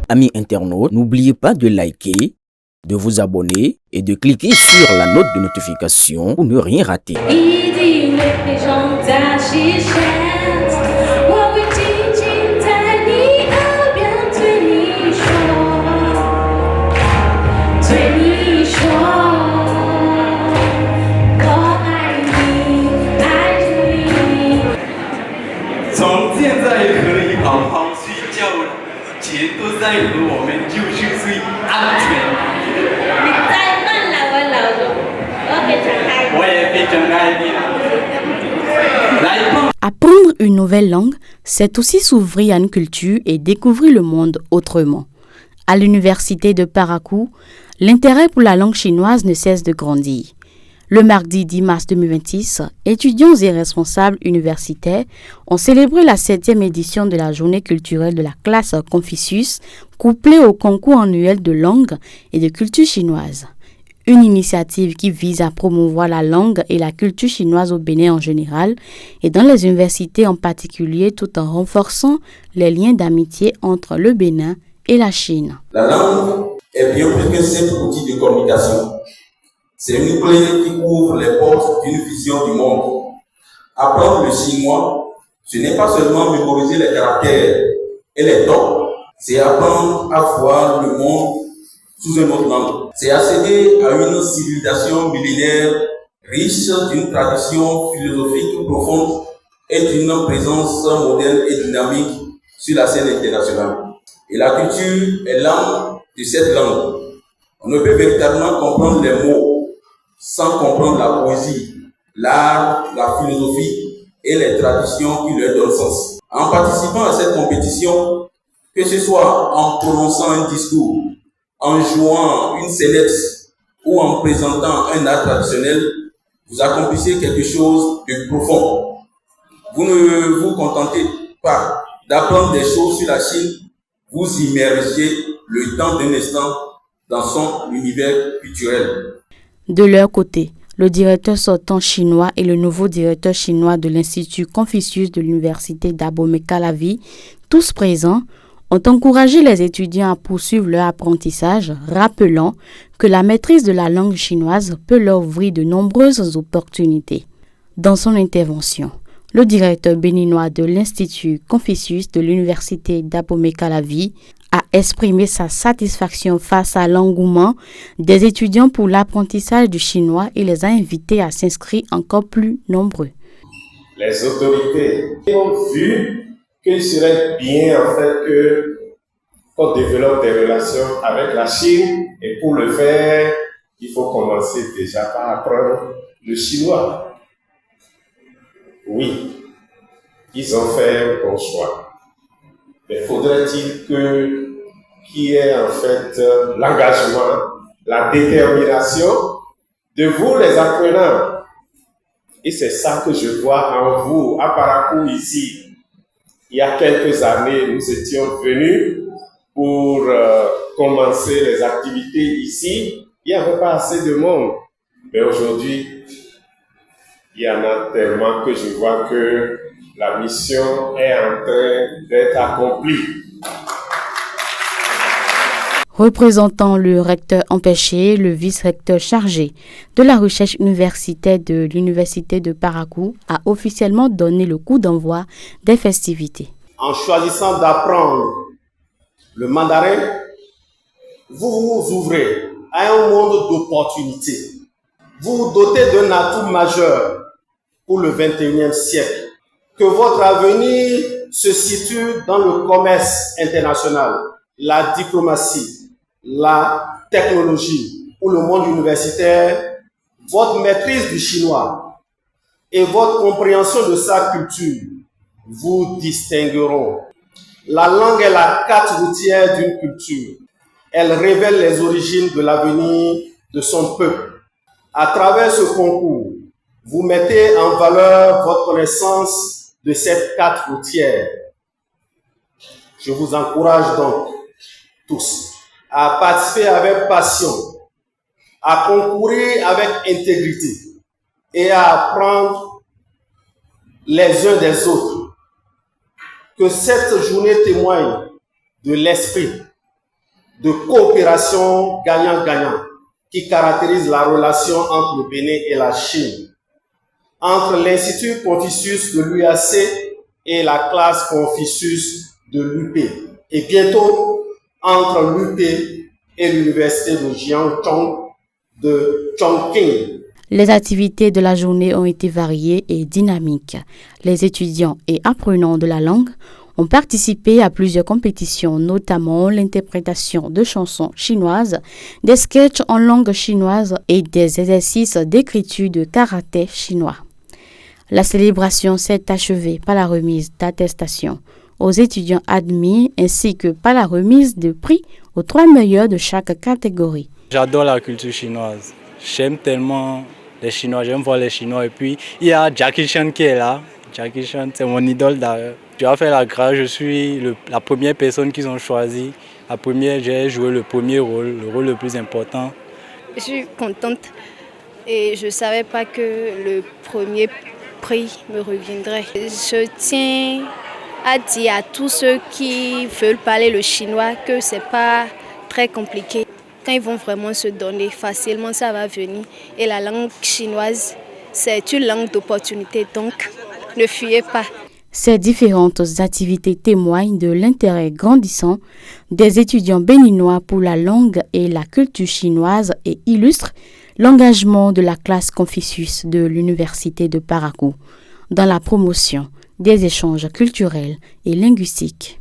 Amis internautes, n'oubliez pas de liker, de vous abonner et de cliquer sur la note de notification pour ne rien rater. Apprendre une nouvelle langue, c'est aussi s'ouvrir à une culture et découvrir le monde autrement. À l'université de Parakou, l'intérêt pour la langue chinoise ne cesse de grandir. Le mardi 10 mars 2026, étudiants et responsables universitaires ont célébré la 7e édition de la journée culturelle de la classe Confucius, couplée au concours annuel de langue et de culture chinoise. Une initiative qui vise à promouvoir la langue et la culture chinoise au Bénin en général et dans les universités en particulier, tout en renforçant les liens d'amitié entre le Bénin et la Chine. La langue est bien plus qu'un simple outil de communication. C'est une clé qui ouvre les portes d'une vision du monde. Apprendre le chinois, ce n'est pas seulement mémoriser les caractères et les tons, c'est apprendre à voir le monde sous un autre angle. C'est accéder à une civilisation millénaire riche d'une tradition philosophique profonde et d'une présence moderne et dynamique sur la scène internationale. Et la culture est l'âme de cette langue. On ne peut véritablement comprendre les mots sans comprendre la poésie, l'art, la philosophie et les traditions qui leur donnent sens. En participant à cette compétition, que ce soit en prononçant un discours, en jouant une scénette ou en présentant un art traditionnel, vous accomplissez quelque chose de profond. Vous ne vous contentez pas d'apprendre des choses sur la Chine, vous immergez le temps d'un instant dans son univers culturel. De leur côté, le directeur sortant chinois et le nouveau directeur chinois de l'Institut Confucius de l'Université d'Abomey-Calavi, tous présents, ont encouragé les étudiants à poursuivre leur apprentissage, rappelant que la maîtrise de la langue chinoise peut leur ouvrir de nombreuses opportunités. Dans son intervention, le directeur béninois de l'Institut Confucius de l'Université d'Abomey-Calavi a exprimé sa satisfaction face à l'engouement des étudiants pour l'apprentissage du chinois et les a invités à s'inscrire encore plus nombreux. Les autorités ont vu qu'il serait bien en fait qu'on développe des relations avec la Chine et pour le faire, il faut commencer déjà par apprendre le chinois. Oui, ils ont fait un bon choix. Mais faudrait-il qu'il y ait en fait l'engagement, la détermination de vous les apprenants. Et c'est ça que je vois en vous, à Parakou ici. Il y a quelques années, nous étions venus pour commencer les activités ici. Il n'y avait pas assez de monde. Mais aujourd'hui, il y en a tellement que je vois que la mission est en train d'être accomplie. Représentant le recteur empêché, le vice-recteur chargé de la recherche universitaire de l'Université de Parakou a officiellement donné le coup d'envoi des festivités. En choisissant d'apprendre le mandarin, vous vous ouvrez à un monde d'opportunités. Vous vous dotez d'un atout majeur pour le 21e siècle. Que votre avenir se situe dans le commerce international, la diplomatie, la technologie ou le monde universitaire, votre maîtrise du chinois et votre compréhension de sa culture vous distingueront. La langue est la carte routière d'une culture. Elle révèle les origines de l'avenir de son peuple. À travers ce concours, vous mettez en valeur votre connaissance de cette carte routière. Je vous encourage donc tous à participer avec passion, à concourir avec intégrité et à apprendre les uns des autres. Que cette journée témoigne de l'esprit, de coopération gagnant-gagnant qui caractérise la relation entre le Bénin et la Chine, entre l'Institut Confucius de l'UAC et la classe Confucius de l'UP, et bientôt entre l'UP et l'Université de Jiangtong de Chongqing. Les activités de la journée ont été variées et dynamiques. Les étudiants et apprenants de la langue ont participé à plusieurs compétitions, notamment l'interprétation de chansons chinoises, des sketchs en langue chinoise et des exercices d'écriture de karaté chinois. La célébration s'est achevée par la remise d'attestations aux étudiants admis ainsi que par la remise de prix aux 3 meilleurs de chaque catégorie. J'adore la culture chinoise. J'aime tellement les Chinois, j'aime voir les Chinois. Et puis, il y a Jackie Chan qui est là. Jackie Chan, c'est mon idole d'ailleurs. Je vais faire la grâce, je suis la première personne qu'ils ont choisie. J'ai joué le premier rôle, le rôle le plus important. Je suis contente et je ne savais pas que le premier prix me reviendrait. Je tiens à dire à tous ceux qui veulent parler le chinois que ce n'est pas très compliqué. Quand ils vont vraiment se donner facilement, ça va venir. Et la langue chinoise, c'est une langue d'opportunité, donc ne fuyez pas. Ces différentes activités témoignent de l'intérêt grandissant des étudiants béninois pour la langue et la culture chinoise et illustrent l'engagement de la classe Confucius de l'Université de Parakou dans la promotion des échanges culturels et linguistiques.